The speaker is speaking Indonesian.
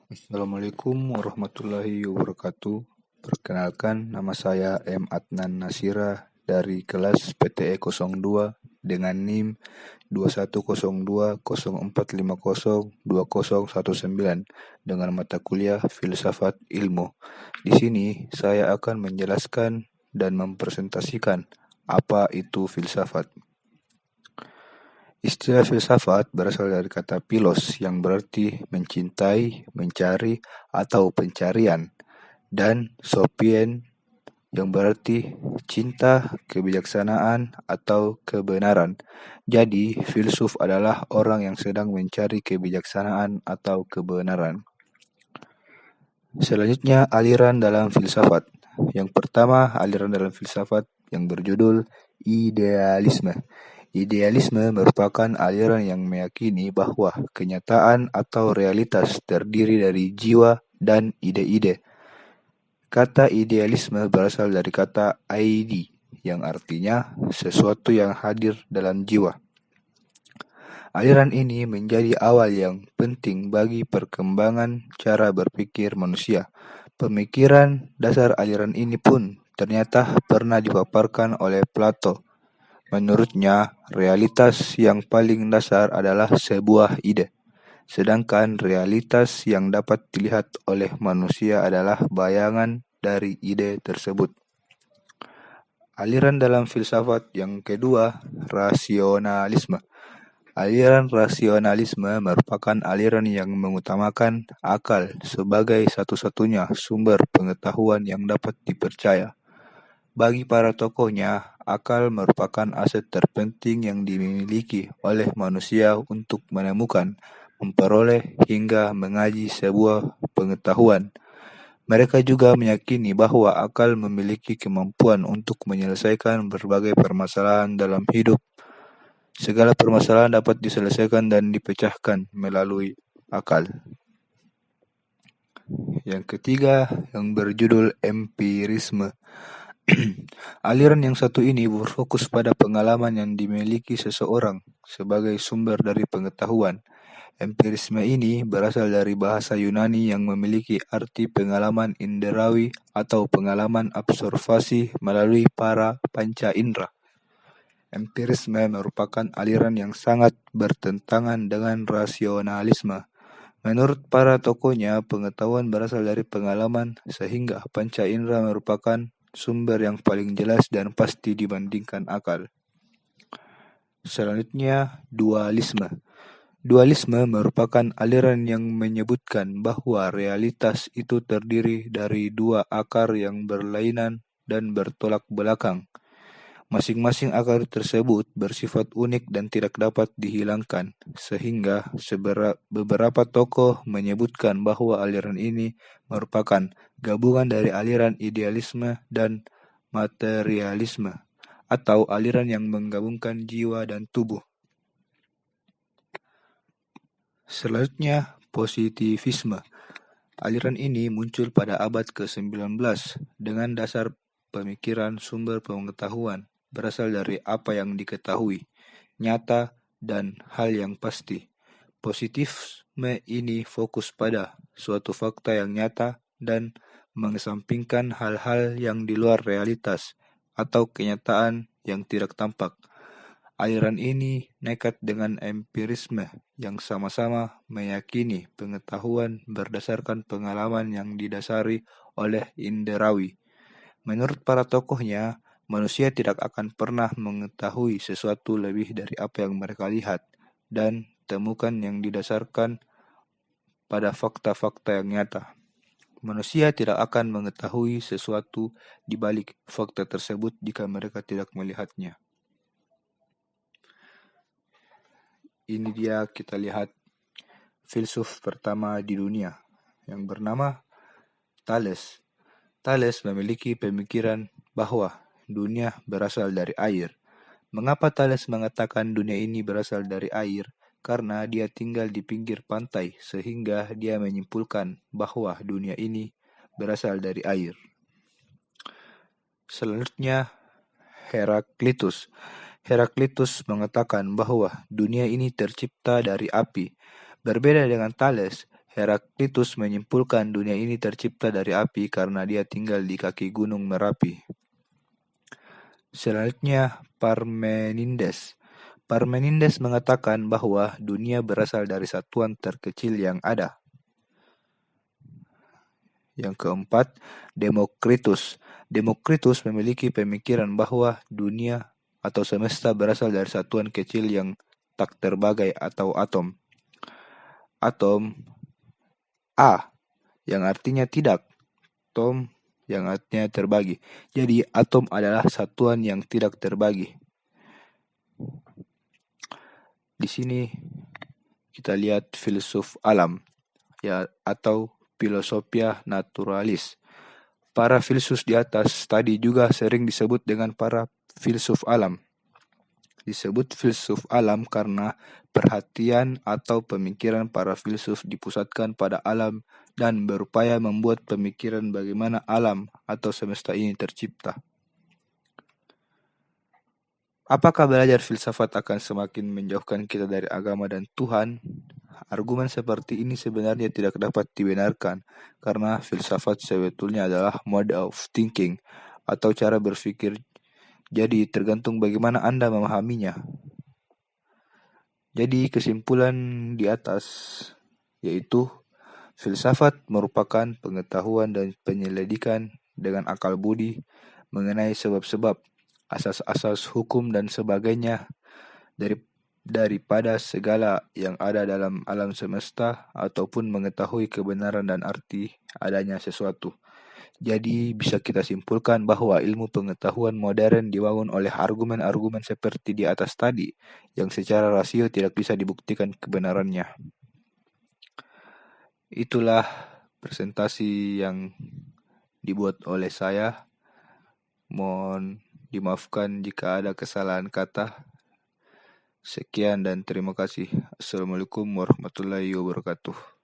Assalamualaikum warahmatullahi wabarakatuh. Perkenalkan, nama saya M. Adnan Nasira dari kelas PTE 02 dengan NIM 210204502019 dengan mata kuliah Filsafat Ilmu. Di sini saya akan menjelaskan dan mempresentasikan apa itu filsafat. Istilah filsafat berasal dari kata philos yang berarti mencintai, mencari, atau pencarian, dan sophien yang berarti cinta, kebijaksanaan, atau kebenaran. Jadi, filsuf adalah orang yang sedang mencari kebijaksanaan atau kebenaran. Selanjutnya, aliran dalam filsafat. Yang pertama, aliran dalam filsafat yang berjudul idealisme. Idealisme merupakan aliran yang meyakini bahwa kenyataan atau realitas terdiri dari jiwa dan ide-ide. Kata idealisme berasal dari kata ID, yang artinya sesuatu yang hadir dalam jiwa. Aliran ini menjadi awal yang penting bagi perkembangan cara berpikir manusia. Pemikiran dasar aliran ini pun ternyata pernah dipaparkan oleh Plato. Menurutnya, realitas yang paling dasar adalah sebuah ide, sedangkan realitas yang dapat dilihat oleh manusia adalah bayangan dari ide tersebut. Aliran dalam filsafat yang kedua, rasionalisme. Aliran rasionalisme merupakan aliran yang mengutamakan akal sebagai satu-satunya sumber pengetahuan yang dapat dipercaya. Bagi para tokohnya, akal merupakan aset terpenting yang dimiliki oleh manusia untuk menemukan, memperoleh, hingga mengaji sebuah pengetahuan. Mereka juga meyakini bahwa akal memiliki kemampuan untuk menyelesaikan berbagai permasalahan dalam hidup. Segala permasalahan dapat diselesaikan dan dipecahkan melalui akal. Yang ketiga, yang berjudul empirisme. Aliran yang satu ini berfokus pada pengalaman yang dimiliki seseorang sebagai sumber dari pengetahuan. Empirisme ini berasal dari bahasa Yunani yang memiliki arti pengalaman inderawi atau pengalaman observasi melalui para panca indera. Empirisme merupakan aliran yang sangat bertentangan dengan rasionalisme. Menurut para tokohnya, pengetahuan berasal dari pengalaman, sehingga panca indera merupakan sumber yang paling jelas dan pasti dibandingkan akal. Selanjutnya, dualisme. Dualisme merupakan aliran yang menyebutkan bahwa realitas itu terdiri dari dua akar yang berlainan dan bertolak belakang. Masing-masing akar tersebut bersifat unik dan tidak dapat dihilangkan, sehingga beberapa tokoh menyebutkan bahwa aliran ini merupakan gabungan dari aliran idealisme dan materialisme, atau aliran yang menggabungkan jiwa dan tubuh. Selanjutnya, positivisme. Aliran ini muncul pada abad ke-19 dengan dasar pemikiran sumber pengetahuan berasal dari apa yang diketahui, nyata, dan hal yang pasti. Positivisme ini fokus pada suatu fakta yang nyata dan mengesampingkan hal-hal yang di luar realitas atau kenyataan yang tidak tampak. Aliran ini nekat dengan empirisme yang sama-sama meyakini pengetahuan berdasarkan pengalaman yang didasari oleh inderawi. Menurut para tokohnya, manusia tidak akan pernah mengetahui sesuatu lebih dari apa yang mereka lihat dan temukan yang didasarkan pada fakta-fakta yang nyata. Manusia tidak akan mengetahui sesuatu di balik fakta tersebut jika mereka tidak melihatnya. Ini dia kita lihat filsuf pertama di dunia yang bernama Thales. Thales memiliki pemikiran bahwa dunia berasal dari air. Mengapa Thales mengatakan dunia ini berasal dari air? Karena dia tinggal di pinggir pantai, sehingga dia menyimpulkan bahwa dunia ini berasal dari air. Selanjutnya, Heraklitus. Heraklitus mengatakan bahwa dunia ini tercipta dari api. Berbeda dengan Thales, Heraklitus menyimpulkan dunia ini tercipta dari api karena dia tinggal di kaki gunung Merapi. Selanjutnya, Parmenides. Parmenides mengatakan bahwa dunia berasal dari satuan terkecil yang ada. Yang keempat, Demokritus. Demokritus memiliki pemikiran bahwa dunia atau semesta berasal dari satuan kecil yang tak terbagai atau atom. Atom A yang artinya tidak, atom yang artinya terbagi. Jadi atom adalah satuan yang tidak terbagi. Di sini kita lihat filsuf alam ya atau filosofia naturalis. Para filsuf di atas tadi juga sering disebut dengan para filsuf alam. Disebut filsuf alam karena perhatian atau pemikiran para filsuf dipusatkan pada alam dan berupaya membuat pemikiran bagaimana alam atau semesta ini tercipta. Apakah belajar filsafat akan semakin menjauhkan kita dari agama dan Tuhan? Argumen seperti ini sebenarnya tidak dapat dibenarkan, karena filsafat sebetulnya adalah mode of thinking atau cara berpikir, jadi tergantung bagaimana Anda memahaminya. Jadi kesimpulan di atas yaitu filsafat merupakan pengetahuan dan penyelidikan dengan akal budi mengenai sebab-sebab, asas-asas hukum dan sebagainya daripada segala yang ada dalam alam semesta ataupun mengetahui kebenaran dan arti adanya sesuatu. Jadi bisa kita simpulkan bahwa ilmu pengetahuan modern dibangun oleh argumen-argumen seperti di atas tadi yang secara rasio tidak bisa dibuktikan kebenarannya. Itulah presentasi yang dibuat oleh saya. Mohon dimaafkan jika ada kesalahan kata. Sekian dan terima kasih. Assalamualaikum warahmatullahi wabarakatuh.